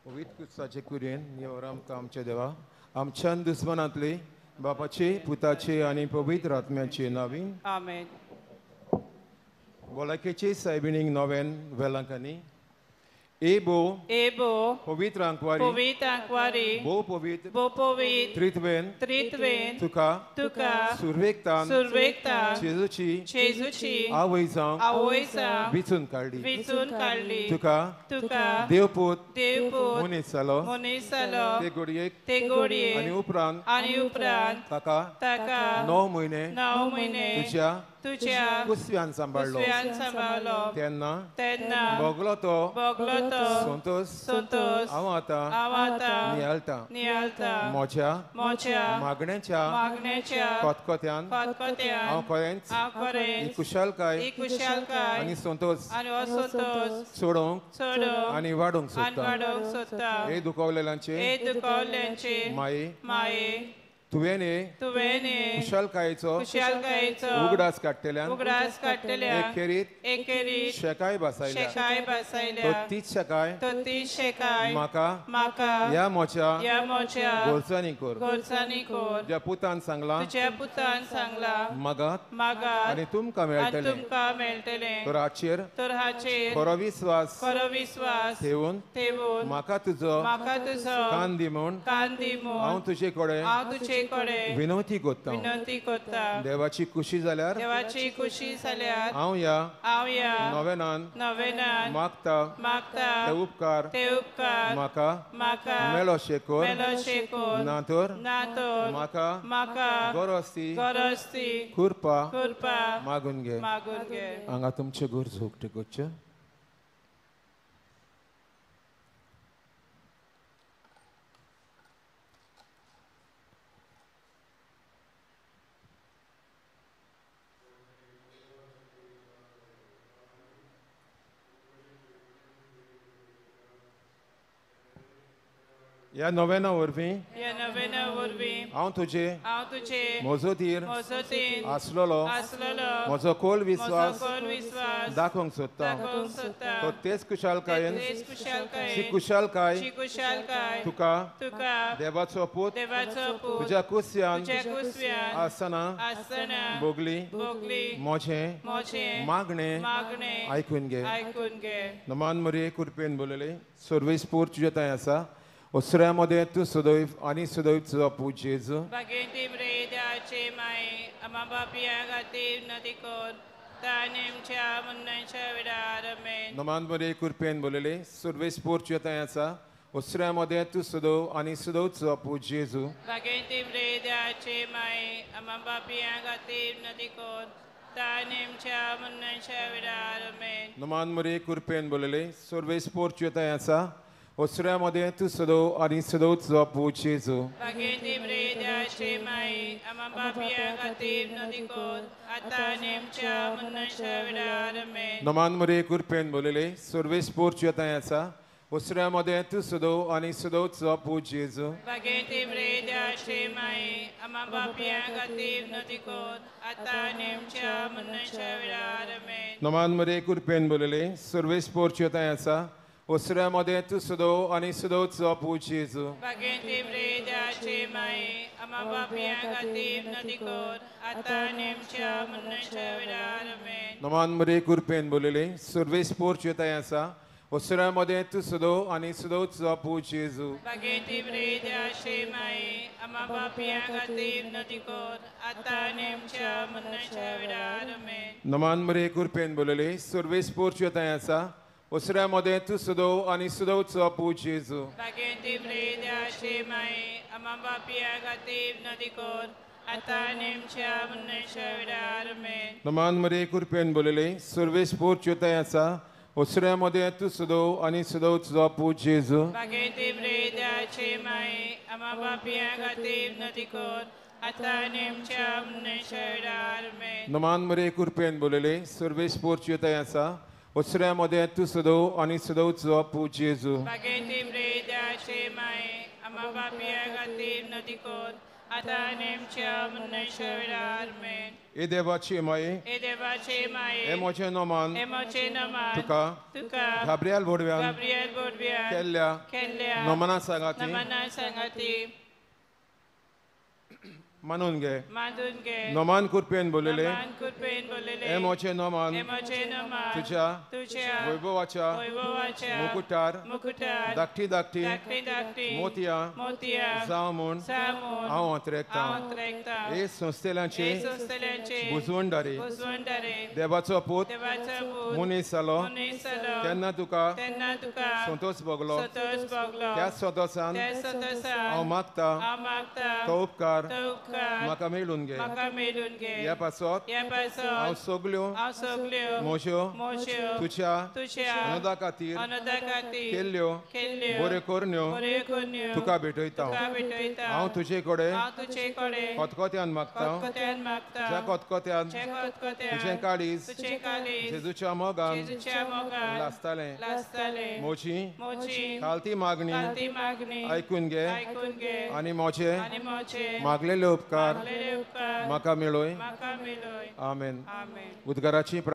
पवित्र कुसाचे कुरेन निवड आमकां आमचे देवा आमच्या दुस्मनांतले बापाचे पुताचे आनी पवित्र आत्म्याचे नावीन आमेन. बोलाकेचे सायबिणीक नोवेन वेलांकांनी Ebo, pavitra anquari, bo pavitra, tritven, tuka, survektan, Jesuci, avizam, vitun kaldi, tuka, Deuput, Munisalo, Tegoriek, ani upran, taka, no muine, तुझ्या कुस्व्यान सांभाळलो तेन्ना भोगलो तो संतोष हांव आतां नियाळटा म्हज्या मागण्याच्या कोतकोत्यान हांव खरेंच ही कुशलकाय आनी संतोष सोडूंक आनी वाडोवंक सोदता हे दुखवलेल्यांचे माये तुवें कुशलकायेचो उगडास काडटल्या एकेरीत शेकाय बसयल्या तो तीच शेकाय म्हाका ह्या मोच्या गोरसांनी कोर ज्या पुतान सांगला मागात आनी तुमकां मेळटले तर हाचेर खरो विश्वास ठेवून म्हाका तुजो कान दी म्हूण हांव तुजे कडेन विनंती कोत्ता देवाची खुशी जाल्यार हांव ह्या नोवेनान मागता ते उपकार म्हाका मेलो शेकोर ना तर म्हाका गरजती कुरपा मागून घे हांगा तुमचे गरजो उक्त्यो करच्यो ह्या नोवेना वरवीं हांव तुजे म्हजो धीर आसलोलो म्हजो खोल विश्वास दाखोवंक सोदता तो तेच कुशलकायेन शी कुशलकाय तुका देवाचो पूत तुज्या कुस्यान आसतना भोगली म्हजें मागणें आयकून घे नमान मरे कृपेन बोलले सर्वेस पोर तुजे थंय आसा osramode tu sodov ani sodov tu apu Jesu bagenti breda che mai amaba piagativ nadikor tanem cha munnan cha vidaramen naman bore kurpen bolele surves por cheta asa osramode tu sodov ani sodov tu apu Jesu bagenti breda che mai amaba piagativ nadikor tanem cha munnan cha vidaramen naman bore kurpen bolele surves por cheta asa osramode tu sodov ani sodov tu apu Jesu bagenti breda che mai amaba piagativ nadikor atanem cha munnan cha vidaramen naman bore kurpen bolele surves por cheta asa osramode tu sodov ani sodov tu apu Jesu bagenti breda che mai amaba piagativ nadikor atanem cha munnan cha vidaramen naman bore kurpen bolele surves por cheta asa osramode tu sodov ani sodov tu apu Jesu bagenti breda che mai amaba piagativ nadikor atanem cha munnan cha vidaramen naman bore kurpen bolele surves por cheta asa osramode tu sodov ani sodov tu apu Jesu bagenti breda che mai amaba piagativ nadikor atanem cha munnan cha vidaramen naman bore kurpen bolele surves por cheta asa osramode tu sodov ani sodov tu apu Jesu bagenti breda che mai amaba piagativ nadikor atanem cha munnan cha vidaramen naman bore kurpen bolele surves por cheta asa osramode tu sodov ani sodov tu apu Jesu bagenti breda che mai amaba piagativ nadikor atanem cha munnan cha vidaramen naman bore kurpen bolele surves por cheta asa osramode tu sodov ani sodov tu apu Jesu bagenti breda che mai amaba piagativ nadikor आता नेमच्या मनच्या वेळार आमेन. हे देवाची माये हे देवाचे माये हे मोचे नोमान हे मोचे नमान तुका तुका गाब्रिएल बोडव्यान गाब्रिएल बोडव्यान केल्ल्या नमना सांगाती नमना सांगाती मानून घे मांडून घे. नोमान कुरपेन बोलले नमान कृपेन बोललेले हे मोचे नोमान हे मोचे नमान तुझ्या वैभवाच्या वैभवाच्या मुकुटार धाकटी धाकटी धाकटी मोतिया जावं म्हूण सामून हांव अंतरेकता अंतरेकता हे संस्थेलांचे हे संस्थेलांचे बुजवणदारी बुजवणदारे देवाचो पूत देवाचा पूत मनीस जालो मनीस जालो. तेन्ना तुका तेन्ना तुका संतोष भोगलो संतोष भोगलो. त्या संतोषान त्या संतोषान हांव मागता हांव मागता तो उपकार तो उपकार म्हाका मेळून घे म्हाका मेळून घे. ह्या पासत ह्या पासत हांव सगल्यो सगल्यो मोश्यो मोश्यो तुझ्या अनुदा खातीर अनदा खातीर केल्ल्यो बऱ्यो करण्यो बऱ्यो कन्यो तुका भेटयता तुका भेटयता. हांव तुजे कडेन हांव तुजे कडेन खतखत्यान मागता खतखत्यान मागता. ज्या खतखत्यान जे खतखत्यान तुजें काळीज तुजें काळीज जेजूच्या मोगान जेजूच्या मोगान लासतालें लासताले. मोची खालती मागणी ती मागणी ऐकून घे ऐकून घे. आनी मोचे आणि मोचे मागलेले उपकार मागलेले उपकार म्हाका मेळोय म्हाका मेळोय. आमेन आमेन. उद्गाराची